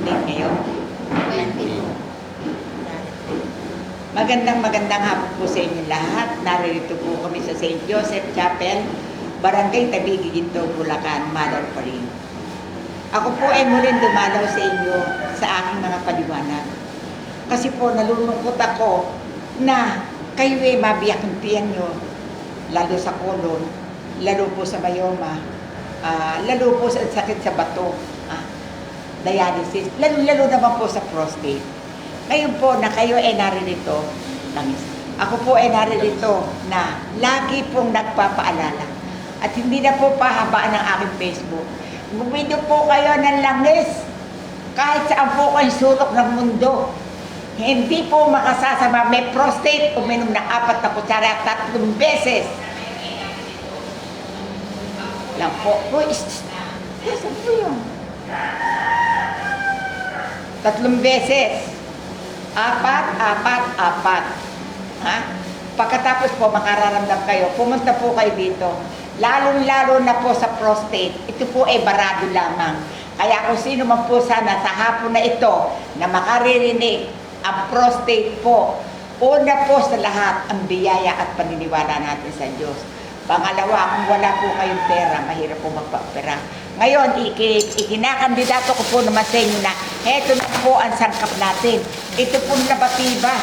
date ngayon? 20. Magandang hapon po sa inyo lahat. Narito po kami sa St. Joseph Chapel, Barangay Tabigi, Ginto, Bulacan, Mother pa rin. Ako po ay muling dumalaw sa inyo sa aking mga paliwanag. Kasi po nalulungkot ako na kayo ay mabiyak ng tiyan nyo, lalo sa colon, lalo po sa myoma, lalo po sa sakit sa bato, dialysis, lalo naman po sa prostate. Ngayon po na kayo ay naririto, ako po ay naririto na lagi pong nagpapaalala at hindi na po pahabaan ng aking Facebook. Bumili po kayo ng langis kahit saan po kayo sulok ng mundo. Hindi po makasasama, may prostate, uminom ng 4 na kutsara 3 beses. Lang po. Saan po yun? 3 beses. 4. Ha? Pagkatapos po makararamdam kayo, pumunta po kayo dito. Lalong-lalo na po sa prostate, ito po ay barado lamang. Kaya kung sino man po sana sa hapon na ito na makaririnig ang prostate po, una po sa lahat ang biyaya at paniniwala natin sa Diyos. Pangalawa, kung wala po kayong pera, mahirap po magpa-opera. Ngayon, ikinakandidato ko po naman sa inyo na eto na po ang sangkap natin. Ito po labatiba.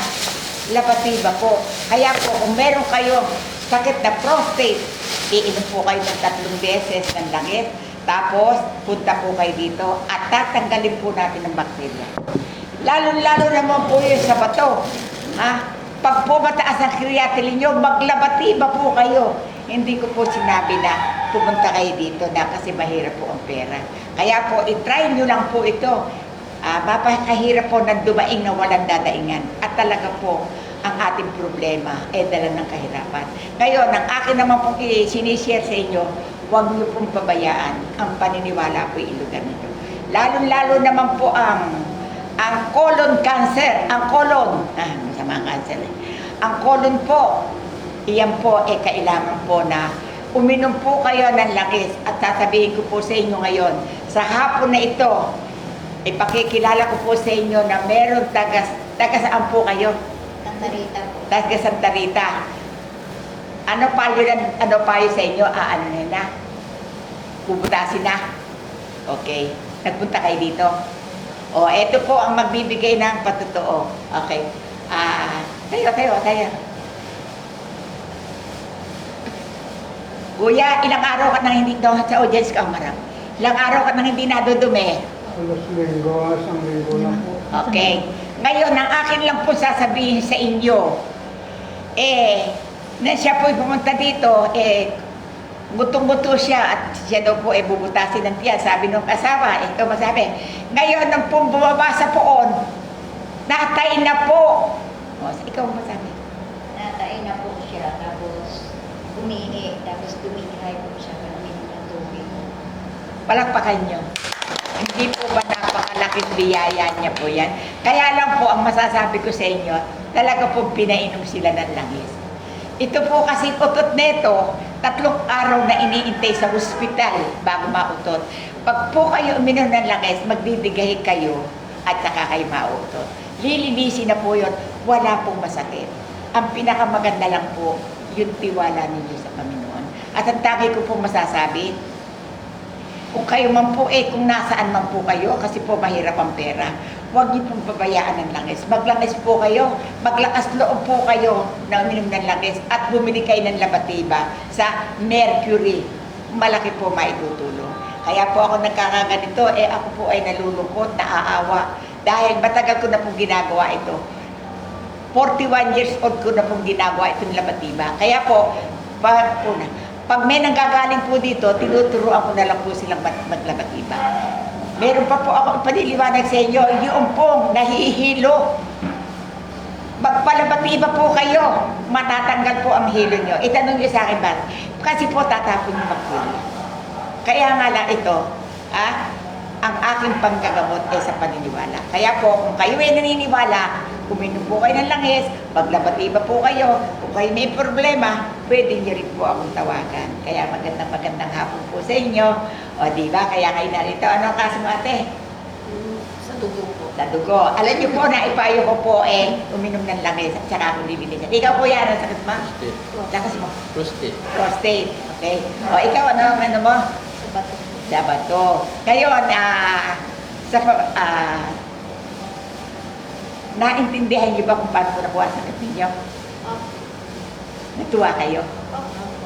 Labatiba po. Kaya po, kung meron kayo sakit na prostate, iinom po kayo ng 3 beses ng langis. Tapos, punta po kayo dito at tatanggalin po natin ang bakterya. Lalo-lalo naman po yun sa bato. Pag po mataas ang creatinine nyo, maglabatiba po kayo. Hindi ko po sinabi na pumunta kayo dito na kasi mahirap po ang pera. Kaya po, itry nyo lang po ito. Mapakahirap po ng dumaing na walang dadaingan. At talaga po, ang ating problema ay dala ng kahirapan. Ngayon, ang akin naman pong sinishare sa inyo, huwag nyo pong pabayaan ang paniniwala po ilugan nito. Lalo-lalo naman po ang colon cancer, ang colon, masama ang cancer eh. Ang colon po, iyan po ay kailangan po na uminom po kayo ng langis at sasabihin ko po sa inyo ngayon, sa hapon na ito, ipakikilala ko po sa inyo na meron taga saan po kayo? Santa Rita po. Taga Santa Rita. Ano pa yun sa inyo? Ano na? Bubutasin na? Okay. Nagpunta kayo dito? Ito po ang magbibigay ng patotoo. Okay. Tayo. Kuya, ilang araw ka nang hindi doon sa audience ka umarap? Ilang araw ka nang hindi nadudumi? Alas linggo, 1 linggo na po. Okay. Ngayon, ang akin lang po sasabihin sa inyo, na siya po pumunta dito, butong-buto siya at siya daw po bubutasin ng tiyan. Sabi nung asawa, ito masabi. Ngayon, nang pong bumaba sa poon, natay na po. Ikaw masabi. Natay na po siya, tapos umihi, tapos dumihay po siya, umihi ng tubig. Palakpakan nyo. Hindi po ba napakalaking biyaya niya po yan? Kaya lang po, ang masasabi ko sa inyo, talaga po pinainom sila ng langis. Ito po kasi utot neto, 3 araw na iniintay sa ospital bago mautot. Pag po kayo uminom ng langis, magdidigay kayo at saka kayo mautot. Lilinisin na po yun, wala pong masakit. Ang pinakamaganda lang po, yung tiwala ninyo sa Panginoon. At ang tangi ko po masasabi, kung kayo man po kung nasaan man po kayo, kasi po mahirap ang pera, huwag niyo pong pabayaan ng langis. Maglangis po kayo, maglakas loob po kayo na uminom ng langis at bumili kayo ng labatiba sa Mercury. Malaki po maitutulong. Kaya po ako nagkakaganito, ako po ay nalulungkot, naaawa. Dahil matagal ko na pong ginagawa ito. 41 years old ko na pong ginagawa itong labatiba. Kaya po, pag may nanggagaling po dito, tinuturuan ko na lang po silang maglabatiba. Meron pa po ako paniliwanag sa inyo, yung pong nahihilo. Magpalabatiba po kayo, matatanggal po ang hilo nyo. Itanong nyo sa akin ba? Kasi po tatapon yung bakterya. Kaya nga lang ito, ang aking panggagamot ay sa paniniwala. Kaya po, kung kayo ay naniniwala, uminom po kayo ng langis, maglabatiba po kayo, kung kayo may problema, pwede niyo rin po akong tawagan. Kaya magandang hapon po sa inyo. O diba, kaya kayo narito. Ano ang kaso mo ate? Sa dugo po. Sa dugo. Alam niyo po na ipayo ko po uminom ng langis at saka ako lilinisan. Ikaw po yan, ang sakit mo? Prostate. Lakas mo. Prostate. Prostate. Okay. O ikaw, ano mo? Sa bato po. Sa bato. Ngayon, naintindihan niyo ba kung paano ko nakuha ang sakit ninyo? Natuwa kayo?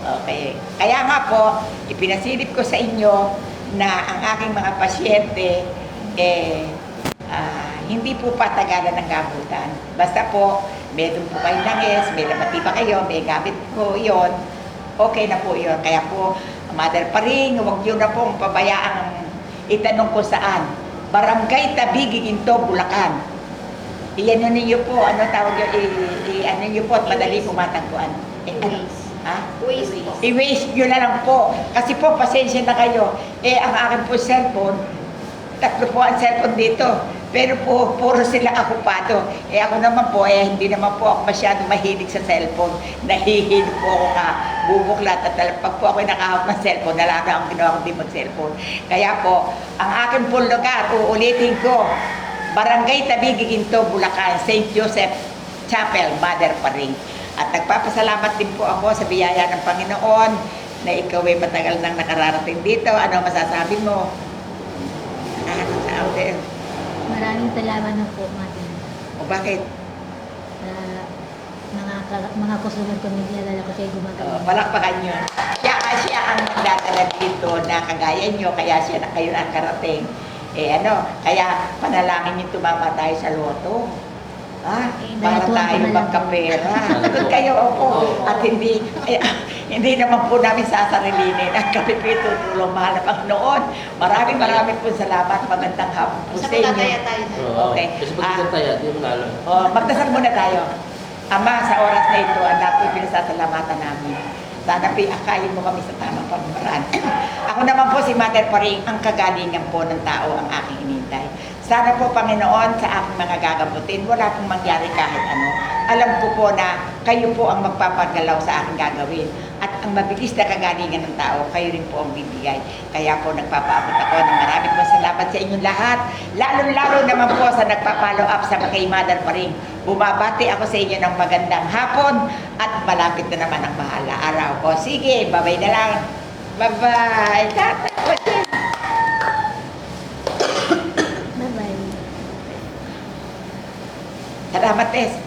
Okay. Kaya nga po, ipinasilip ko sa inyo na ang aking mga pasyente, hindi po patagalan ng gamutan. Basta po, meron po kayong langis, may labati pa kayo, may gamit po yon, okay na po yon. Kaya po, Mother Paring, huwag yun na pong pabayaang itanong ko saan. Barangay Tabigi, Ginto, Bulacan. Iyan ninyo po, ano tawag yun, ano nyo po at madali po matagpuan. Ha? Waste po. I-waste nyo na lang po. Kasi po, pasensya na kayo. Ang akin po cellphone, 3 po ang cellphone dito. Pero po, puro sila okupado. Ako naman po, hindi naman po ako masyado mahilig sa cellphone. Nahihilo po ako bubuklat. At pag po ako nakahawak ng cellphone, nalaga akong ginawa ko din mag-cellphone. Kaya po, ang akin po lugar, uulitin ko, Barangay Tabigi, Ginto, Bulacan, St. Joseph Chapel, Mother Paring. At nagpapasalamat din po ako sa biyaya ng Panginoon na ikaw ay matagal nang nakararating dito. Ano masasabi mo? Maraming salamat na po, Mother. O bakit? Mga customer ko naglalala ko siya gumagawa. Palakpakan nyo. Siya ang nagdadala dito na kagaya nyo, kaya siya na kayo nakarating. Kaya panalangin nyo tumama tayo sa loto. Para Banatuan tayo ko na lang. magkapera. Sagot kayo, opo. At hindi naman po namin sasarilinin. Ang kami po tutulong mahal na Panginoon. Maraming po salamat. Magandang hapon po sa inyo. tayo. Okay. Kasi pag taya, di mo lalo. Magdasal muna tayo. Ama, sa oras na ito, ang lahat po pinasasalamatan namin. Sana akayin mo kami sa tamang pamamaraan. Ako naman po si Mother Paring, ang kagalingan po ng tao ang aking inintay. Sana po, Panginoon, sa aking mga gagamutin, wala pong mangyari kahit ano. Alam ko po na kayo po ang magpapagalaw sa aking gagawin. At ang mabilis na kagalingan ng tao, kayo rin po ang bibigay. Kaya po nagpapaabot ako ng maraming po salamat sa inyong lahat. Lalo-lalo naman po sa nagpa-follow up sa kay Mother Paring. Bumabati ako sa inyo ng magandang hapon at malapit na naman ang bahala araw. O sige, bye-bye na lang. Bye-bye. Bye-bye. Salamat, Tess.